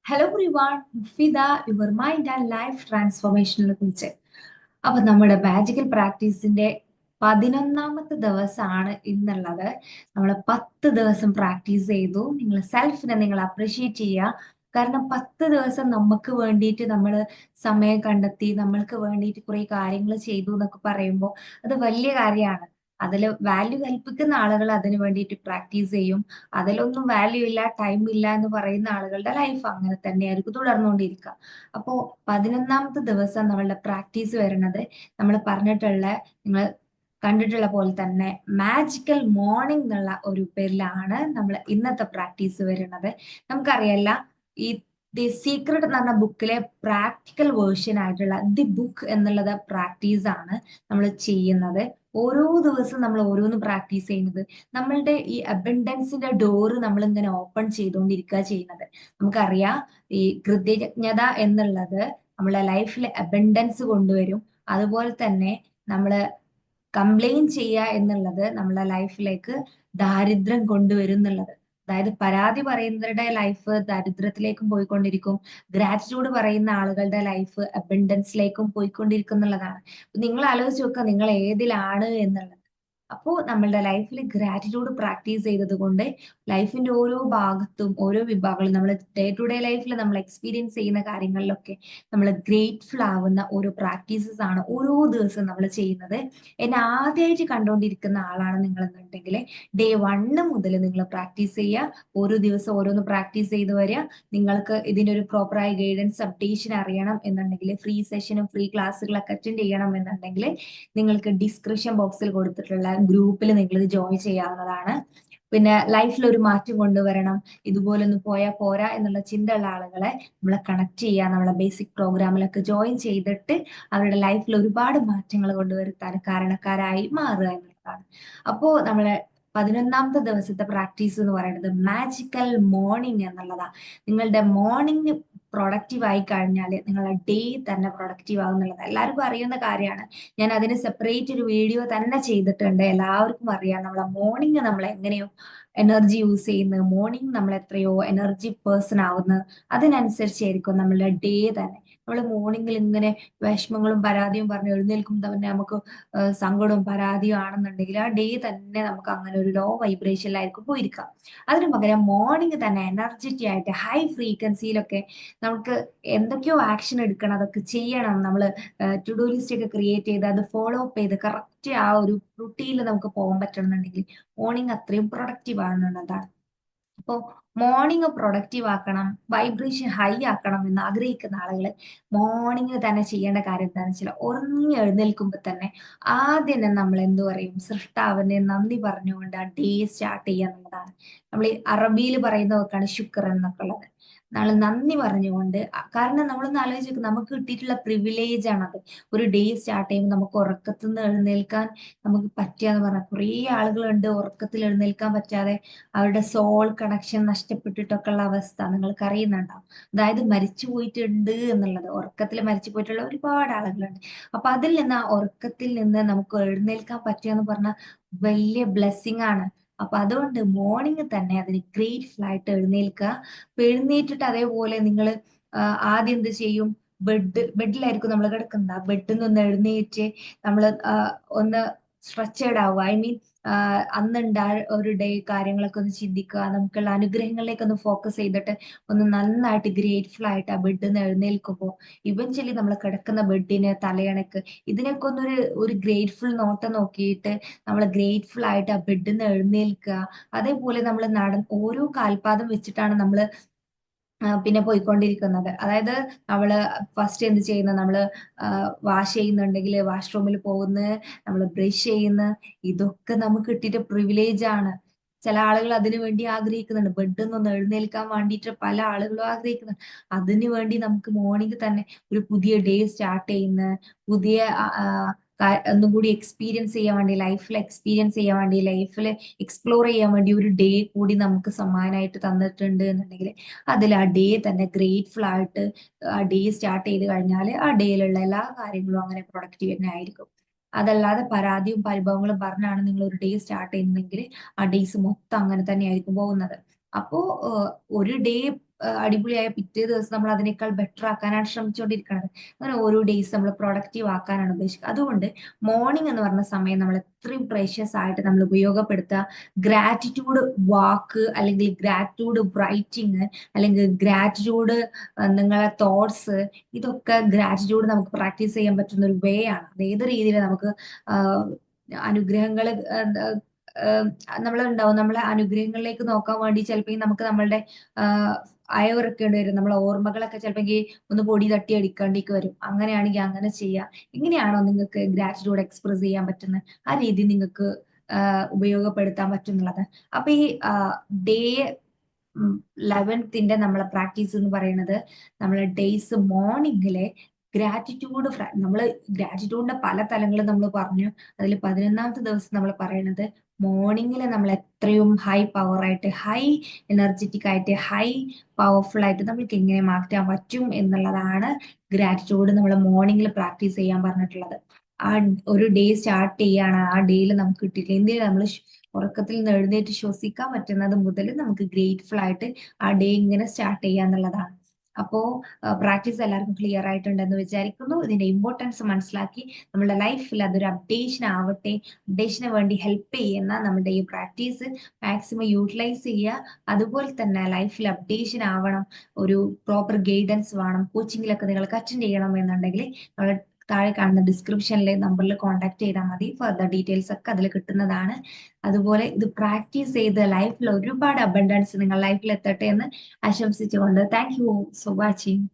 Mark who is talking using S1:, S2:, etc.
S1: Hello everyone, Mufida your mind and life ട്രാൻസ്ഫോർമേഷനെ കുറിച്ച്. അപ്പൊ നമ്മുടെ മാജിക്കൽ പ്രാക്ടീസിന്റെ 11ാമത്തെ ദിവസമാണ് ഇന്നുള്ളത്. നമ്മൾ 10 ദിവസം പ്രാക്ടീസ് ചെയ്തു. നിങ്ങൾ സെൽഫിനെ നിങ്ങൾ അപ്രിഷിയേറ്റ് ചെയ്യുക. കാരണം 10 ദിവസം നമുക്ക് വേണ്ടിയിട്ട് നമ്മൾ സമയം കണ്ടെത്തി, നമ്മൾക്ക് വേണ്ടിയിട്ട് കുറെ കാര്യങ്ങൾ ചെയ്തു എന്നൊക്കെ പറയുമ്പോൾ അത് വലിയ കാര്യമാണ്. അതിൽ വാല്യൂ കൽപ്പിക്കുന്ന ആളുകൾ അതിന് വേണ്ടിയിട്ട് പ്രാക്ടീസ് ചെയ്യും. അതിലൊന്നും വാല്യൂ ഇല്ല, ടൈം ഇല്ല എന്ന് പറയുന്ന ആളുകളുടെ ലൈഫ് അങ്ങനെ തന്നെയായിരിക്കും തുടർന്നുകൊണ്ടിരിക്കുക. അപ്പോ 11ാമത്തെ ദിവസം നമ്മളുടെ പ്രാക്ടീസ് വരുന്നത് നമ്മൾ പറഞ്ഞിട്ടുള്ള, നിങ്ങൾ കണ്ടിട്ടുള്ള പോലെ തന്നെ മാജിക്കൽ മോർണിംഗ് എന്നുള്ള ഒരു പേരിലാണ് നമ്മൾ ഇന്നത്തെ പ്രാക്ടീസ് വരുന്നത്. നമുക്കറിയല്ല, ഈ ദി സീക്രട്ട് എന്ന് പറഞ്ഞ ബുക്കിലെ പ്രാക്ടിക്കൽ വേർഷൻ ആയിട്ടുള്ള ദി ബുക്ക് എന്നുള്ളത് പ്രാക്ടീസ് ആണ് നമ്മൾ ചെയ്യുന്നത്. ഓരോ ദിവസവും നമ്മൾ ഓരോന്ന് പ്രാക്ടീസ് ചെയ്യുന്നത് നമ്മളുടെ ഈ അബൻഡൻസിന്റെ ഡോറ് നമ്മൾ ഇങ്ങനെ ഓപ്പൺ ചെയ്തുകൊണ്ടിരിക്കുക ചെയ്യുന്നത്. നമുക്കറിയാം, ഈ കൃതജ്ഞത എന്നുള്ളത് നമ്മളെ ലൈഫിൽ അബൻഡൻസ് കൊണ്ടുവരും. അതുപോലെ തന്നെ നമ്മള് കംപ്ലൈന്റ് ചെയ്യുക എന്നുള്ളത് നമ്മളെ ലൈഫിലേക്ക് ദാരിദ്ര്യം കൊണ്ടുവരും എന്നുള്ളത്. അതായത് പരാതി പറയുന്നവരുടെ ലൈഫ് ദരിദ്രത്തിലേക്കും പോയിക്കൊണ്ടിരിക്കും, ഗ്രാറ്റിറ്റ്യൂഡ് പറയുന്ന ആളുകളുടെ ലൈഫ് അബൻഡൻസിലേക്കും പോയിക്കൊണ്ടിരിക്കും എന്നുള്ളതാണ്. നിങ്ങൾ ആലോചിച്ച് നോക്കുക, നിങ്ങൾ ഏതിലാണ് എന്നുള്ളത്. അപ്പോ നമ്മളുടെ ലൈഫിൽ ഗ്രാറ്റിറ്റ്യൂഡ് പ്രാക്ടീസ് ചെയ്തത് കൊണ്ട് ലൈഫിന്റെ ഓരോ ഭാഗത്തും ഓരോ വിഭാഗങ്ങളും നമ്മൾ ഡേ ടു ഡേ ലൈഫിൽ നമ്മൾ എക്സ്പീരിയൻസ് ചെയ്യുന്ന കാര്യങ്ങളിലൊക്കെ നമ്മൾ ഗ്രേറ്റ്ഫുൾ ആവുന്ന ഓരോ പ്രാക്ടീസസ് ആണ് ഓരോ ദിവസവും നമ്മൾ ചെയ്യുന്നത്. എന്നെ ആദ്യമായിട്ട് കണ്ടുകൊണ്ടിരിക്കുന്ന ആളാണ് നിങ്ങൾ എന്നുണ്ടെങ്കിൽ ഡേ 1 മുതൽ നിങ്ങൾ പ്രാക്ടീസ് ചെയ്യുക. ഓരോ ദിവസം ഓരോന്ന് പ്രാക്ടീസ് ചെയ്ത് വരിക. നിങ്ങൾക്ക് ഇതിന്റെ ഒരു പ്രോപ്പറായ ഗൈഡൻസ് അപ്ഡേഷൻ അറിയണം എന്നുണ്ടെങ്കിൽ, ഫ്രീ സെഷനും ഫ്രീ ക്ലാസ്സുകളൊക്കെ അറ്റൻഡ് ചെയ്യണം എന്നുണ്ടെങ്കിൽ നിങ്ങൾക്ക് ഡിസ്ക്രിപ്ഷൻ ബോക്സിൽ കൊടുത്തിട്ടുള്ള ഗ്രൂപ്പിൽ നിങ്ങൾ ജോയിൻ ചെയ്യാവുന്നതാണ്. പിന്നെ ലൈഫിൽ ഒരു മാറ്റം കൊണ്ടുവരണം, ഇതുപോലൊന്നും പോയാൽ പോരാ എന്നുള്ള ചിന്തയുള്ള ആളുകളെ നമ്മളെ കണക്ട് ചെയ്യുക, നമ്മളെ ബേസിക് പ്രോഗ്രാമിലൊക്കെ ജോയിൻ ചെയ്തിട്ട് അവരുടെ ലൈഫിൽ ഒരുപാട് മാറ്റങ്ങൾ കൊണ്ടുവരുത്താൻ കാരണക്കാരായി മാറുക എന്നുള്ളതാണ്. അപ്പോ നമ്മളെ 11ാമത്തെ ദിവസത്തെ പ്രാക്ടീസ് എന്ന് പറയുന്നത് മാജിക്കൽ മോർണിംഗ് എന്നുള്ളതാണ്. നിങ്ങളുടെ മോർണിംഗ് പ്രൊഡക്റ്റീവ് ആയി കഴിഞ്ഞാൽ നിങ്ങളുടെ ഡേ തന്നെ പ്രൊഡക്റ്റീവ് ആകും എന്നുള്ളത് എല്ലാവർക്കും അറിയുന്ന കാര്യമാണ്. ഞാൻ അതിന് സെപ്പറേറ്റ് ഒരു വീഡിയോ തന്നെ ചെയ്തിട്ടുണ്ട്. എല്ലാവർക്കും അറിയാം, നമ്മളെ മോർണിംഗ് നമ്മൾ എങ്ങനെയോ എനർജി യൂസ് ചെയ്യുന്നത്, മോർണിംഗ് നമ്മൾ എത്രയോ എനർജി പേഴ്സൺ ആവുന്നത്, അതിനനുസരിച്ചായിരിക്കും നമ്മളുടെ ഡേ തന്നെ. നമ്മൾ മോർണിംഗിൽ ഇങ്ങനെ വിഷമങ്ങളും പരാതിയും പറഞ്ഞ് എഴുന്നേൽക്കുമ്പോൾ തന്നെ നമുക്ക് സങ്കടവും പരാതിയും ആണെന്നുണ്ടെങ്കിൽ ആ ഡേ തന്നെ നമുക്ക് അങ്ങനെ ഒരു ലോ വൈബ്രേഷനിലായിരിക്കും പോയിരിക്കുക. അതിനു പകരം മോർണിംഗ് തന്നെ എനർജറ്റിക് ആയിട്ട് ഹൈ ഫ്രീക്വൻസിയിലൊക്കെ നമുക്ക് എന്തൊക്കെയോ ആക്ഷൻ എടുക്കണം, അതൊക്കെ ചെയ്യണം. നമ്മൾ ടു ഡു ലിസ്റ്റ് ഒക്കെ ക്രിയേറ്റ് ചെയ്ത് അത് ഫോളോ അപ്പ് ചെയ്ത് കറക്റ്റ് ആ ഒരു റുട്ടീനിൽ നമുക്ക് പോകാൻ പറ്റണമെന്നുണ്ടെങ്കിൽ മോർണിംഗ് അത്രയും പ്രൊഡക്റ്റീവ് ആണെന്നുള്ളതാണ്. അപ്പോൾ മോർണിംഗ് പ്രൊഡക്റ്റീവ് ആക്കണം, വൈബ്രേഷൻ ഹൈ ആക്കണം എന്ന് ആഗ്രഹിക്കുന്ന ആളുകൾ മോർണിംഗ് തന്നെ ചെയ്യേണ്ട കാര്യം എന്താണെന്ന് വെച്ചാൽ ഉറങ്ങി എഴുന്നേൽക്കുമ്പോൾ തന്നെ ആദ്യം തന്നെ നമ്മൾ എന്തു പറയും, സൃഷ്ടാവിനെ നന്ദി പറഞ്ഞുകൊണ്ട് ആ ഡേ സ്റ്റാർട്ട് ചെയ്യുക എന്നുള്ളതാണ്. നമ്മൾ ഈ അറബിയിൽ പറയുന്ന വാക്കാണ് ശുക്ർ എന്നൊക്കെ ഉള്ളത്. നമ്മൾ നന്ദി പറഞ്ഞുകൊണ്ട്, കാരണം നമ്മളൊന്ന് ആലോചിച്ച് നോക്ക്, നമുക്ക് കിട്ടിയിട്ടുള്ള പ്രിവിലേജ് ആണത്. ഒരു ഡേ സ്റ്റാർട്ട് ചെയ്യുമ്പോൾ നമുക്ക് ഉറക്കത്തിൽ നിന്ന് എഴുന്നേൽക്കാൻ നമുക്ക് പറ്റുകയെന്ന് പറഞ്ഞാൽ കുറേ ആളുകളുണ്ട് ഉറക്കത്തിൽ എഴുന്നേൽക്കാൻ പറ്റാതെ അവരുടെ സോൾ കണക്ഷൻ നഷ്ടപ്പെട്ടിട്ടൊക്കെ ഉള്ള അവസ്ഥ നിങ്ങൾക്ക് അറിയുന്നുണ്ടാവും. അതായത് മരിച്ചു പോയിട്ടുണ്ട് എന്നുള്ളത്, ഉറക്കത്തിൽ മരിച്ചു പോയിട്ടുള്ള ഒരുപാട് ആളുകളുണ്ട്. അപ്പൊ അതിൽ നിന്ന് ആ ഉറക്കത്തിൽ നിന്ന് നമുക്ക് എഴുന്നേൽക്കാൻ പറ്റുക പറഞ്ഞാൽ വലിയ ബ്ലെസ്സിങ് ആണ്. അപ്പൊ അതുകൊണ്ട് മോർണിംഗ് തന്നെ അതിന് ഗ്രേറ്റ്ഫുൾ ആയിട്ട് എഴുന്നേൽക്കുക. അപ്പൊ എഴുന്നേറ്റിട്ട് അതേപോലെ നിങ്ങൾ ആദ്യം എന്ത് ചെയ്യും, ബെഡിലായിരിക്കും നമ്മൾ കിടക്കുന്നത്. ആ ബെഡിൽ നിന്ന് എഴുന്നേറ്റ് നമ്മൾ ഒന്ന് സ്ട്രെച്ചേർഡ് ആവുക. ഐ മീൻ അന്നുണ്ടായ ഒരു ഡേ കാര്യങ്ങളൊക്കെ ഒന്ന് ചിന്തിക്കുക, നമുക്കുള്ള അനുഗ്രഹങ്ങളിലേക്ക് ഒന്ന് ഫോക്കസ് ചെയ്തിട്ട് ഒന്ന് നന്നായിട്ട് ഗ്രേറ്റ്ഫുൾ ആയിട്ട് ആ ബെഡിൽ നിന്ന് എഴുന്നേൽക്കുമ്പോൾ ഇവഞ്ച്വലി നമ്മൾ കിടക്കുന്ന ബെഡിന് തലയണക്ക് ഇതിനൊക്കെ ഒരു ഗ്രേറ്റ്ഫുൾ നോട്ടം നോക്കിയിട്ട് നമ്മൾ ഗ്രേറ്റ്ഫുൾ ആയിട്ട് ആ ബെഡിൽ നിന്ന് എഴുന്നേൽക്കുക. അതേപോലെ നമ്മൾ ഓരോ കാൽപാദം വെച്ചിട്ടാണ് നമ്മൾ പിന്നെ പോയിക്കൊണ്ടിരിക്കുന്നത്. അതായത് നമ്മള് ഫസ്റ്റ് എന്ത് ചെയ്യുന്നത്, നമ്മള് വാഷ് ചെയ്യുന്നുണ്ടെങ്കിൽ വാഷ്റൂമിൽ പോകുന്ന, നമ്മൾ ബ്രഷ് ചെയ്യുന്ന, ഇതൊക്കെ നമുക്ക് കിട്ടിയിട്ട് പ്രിവിലേജ് ആണ്. ചില ആളുകൾ അതിനു വേണ്ടി ആഗ്രഹിക്കുന്നുണ്ട്, ബെഡിൽ നിന്ന് എഴുന്നേൽക്കാൻ വേണ്ടിയിട്ട് പല ആളുകളും ആഗ്രഹിക്കുന്നുണ്ട്. അതിനു വേണ്ടി നമുക്ക് മോർണിംഗ് തന്നെ ഒരു പുതിയ ഡേ സ്റ്റാർട്ട് ചെയ്യുന്ന, പുതിയ ഒന്നും കൂടി എക്സ്പീരിയൻസ് ചെയ്യാൻ വേണ്ടി, ലൈഫിൽ എക്സ്പീരിയൻസ് ചെയ്യാൻ വേണ്ടി, ലൈഫിൽ എക്സ്പ്ലോർ ചെയ്യാൻ വേണ്ടി ഒരു ഡേ കൂടി നമുക്ക് സമ്മാനമായിട്ട് തന്നിട്ടുണ്ട് എന്നുണ്ടെങ്കിൽ അതിൽ ആ ഡേ തന്നെ ഗ്രേറ്റ്ഫുൾ ആയിട്ട് ആ ഡേ സ്റ്റാർട്ട് ചെയ്ത് കഴിഞ്ഞാൽ ആ ഡേയിലുള്ള എല്ലാ കാര്യങ്ങളും അങ്ങനെ പ്രൊഡക്റ്റീവ് തന്നെ ആയിരിക്കും. അതല്ലാതെ പരാതിയും പരിഭവങ്ങളും പറഞ്ഞാണ് നിങ്ങൾ ഒരു ഡേ സ്റ്റാർട്ട് ചെയ്യുന്നതെങ്കിൽ ആ ഡേയ്സ് മൊത്തം അങ്ങനെ തന്നെ ആയിരിക്കും പോകുന്നത്. അപ്പോ ഒരു ഡേ അടിപൊളിയായ പിറ്റേ ദിവസം നമ്മൾ അതിനേക്കാൾ ബെറ്റർ ആക്കാനാണ് ശ്രമിച്ചുകൊണ്ടിരിക്കുന്നത്. അങ്ങനെ ഓരോ ഡേയ്സ് നമ്മൾ പ്രൊഡക്റ്റീവ് ആക്കാനാണ് ഉദ്ദേശിക്കുന്നത്. അതുകൊണ്ട് മോർണിംഗ് എന്ന് പറഞ്ഞ സമയം നമ്മൾ എത്രയും പ്രഷ്യസ് ആയിട്ട് നമ്മൾ ഉപയോഗപ്പെടുത്തുക. ഗ്രാറ്റിറ്റ്യൂഡ് വാക്ക് അല്ലെങ്കിൽ ഗ്രാറ്റിറ്റ്യൂഡ് റൈറ്റിംഗ് അല്ലെങ്കിൽ ഗ്രാറ്റിറ്റ്യൂഡ് നിങ്ങളെ തോട്ട്സ്, ഇതൊക്കെ ഗ്രാറ്റിറ്റ്യൂഡ് നമുക്ക് പ്രാക്ടീസ് ചെയ്യാൻ പറ്റുന്ന ഒരു വേ ആണ്. അത് ഏത് രീതിയിൽ നമുക്ക് അനുഗ്രഹങ്ങൾ നമ്മളുണ്ടാവും. നമ്മളെ അനുഗ്രഹങ്ങളിലേക്ക് നോക്കാൻ വേണ്ടി ചിലപ്പോൾ നമുക്ക് നമ്മളുടെ അയവിറക്കേണ്ടി വരും. നമ്മളെ ഓർമ്മകളൊക്കെ ചിലപ്പോൾ ഒന്ന് പൊടി തട്ടി അടിക്കേണ്ടിക്ക് വരും. അങ്ങനെയാണെങ്കിൽ അങ്ങനെ ചെയ്യുക. എങ്ങനെയാണോ നിങ്ങൾക്ക് ഗ്രാറ്റിറ്റ്യൂഡ് എക്സ്പ്രസ് ചെയ്യാൻ പറ്റുന്നത് ആ രീതി നിങ്ങൾക്ക് ഉപയോഗപ്പെടുത്താൻ പറ്റുന്നുള്ളത്. അപ്പൊ ഈ ഡേ 11th നമ്മളെ പ്രാക്ടീസ് എന്ന് പറയുന്നത് നമ്മളെ ഡേയ്സ് മോർണിംഗിലെ ഗ്രാറ്റിറ്റ്യൂഡ്, നമ്മൾ ഗ്രാറ്റിറ്റ്യൂഡിന്റെ പല തലങ്ങളും നമ്മൾ പറഞ്ഞു. അതിൽ 11ാമത്തെ ദിവസം നമ്മൾ പറയുന്നത് മോർണിംഗിൽ നമ്മൾ എത്രയും ഹൈ പവർ ആയിട്ട്, ഹൈ എനർജറ്റിക് ആയിട്ട്, ഹൈ പവർഫുൾ ആയിട്ട് നമ്മൾക്ക് എങ്ങനെ മാറ്റാൻ പറ്റും എന്നുള്ളതാണ് ഗ്രാറ്റിറ്റ്യൂഡ് നമ്മൾ മോർണിംഗിൽ പ്രാക്ടീസ് ചെയ്യാൻ പറഞ്ഞിട്ടുള്ളത്. ആ ഒരു ഡേ സ്റ്റാർട്ട് ചെയ്യാണ്, ആ ഡേയിൽ നമുക്ക് കിട്ടിയിട്ടില്ല എന്തെങ്കിലും നമ്മൾ ഉറക്കത്തിൽ നിന്ന് എഴുന്നേറ്റ് ശ്വസിക്കാൻ പറ്റുന്നത് മുതൽ നമുക്ക് ഗ്രേറ്റ്ഫുൾ ആയിട്ട് ആ ഡേ ഇങ്ങനെ സ്റ്റാർട്ട് ചെയ്യാന്നുള്ളതാണ്. അപ്പോ പ്രാക്ടീസ് എല്ലാവർക്കും ക്ലിയർ ആയിട്ടുണ്ടെന്ന് വിചാരിക്കുന്നു. ഇതിന്റെ ഇമ്പോർട്ടൻസ് മനസ്സിലാക്കി നമ്മുടെ ലൈഫിൽ അതൊരു അപ്ഡേഷൻ ആവട്ടെ, അപ്ഡേഷന് വേണ്ടി ഹെൽപ്പ് ചെയ്യുന്ന നമ്മുടെ ഈ പ്രാക്ടീസ് മാക്സിമം യൂട്ടിലൈസ് ചെയ്യുക. അതുപോലെ തന്നെ ലൈഫിൽ അപ്ഡേഷൻ ആവണം, ഒരു പ്രോപ്പർ ഗൈഡൻസ് വേണം, കോച്ചിങ്ങിലൊക്കെ നിങ്ങൾക്ക് അറ്റൻഡ് ചെയ്യണം എന്നുണ്ടെങ്കിൽ നമ്മൾ താഴെ കാണുന്ന ഡിസ്ക്രിപ്ഷനിലെ നമ്പറിൽ കോൺടാക്ട് ചെയ്താൽ മതി. ഫർദർ ഡീറ്റെയിൽസ് ഒക്കെ അതിൽ കിട്ടുന്നതാണ്. അതുപോലെ ഇത് പ്രാക്ടീസ് ചെയ്ത് ലൈഫിൽ ഒരുപാട് അബണ്ടൻസ് നിങ്ങൾ ലൈഫിൽ എത്തട്ടെ എന്ന് ആശംസിച്ചുകൊണ്ട് താങ്ക് യു ഫോർ വാച്ചിങ്.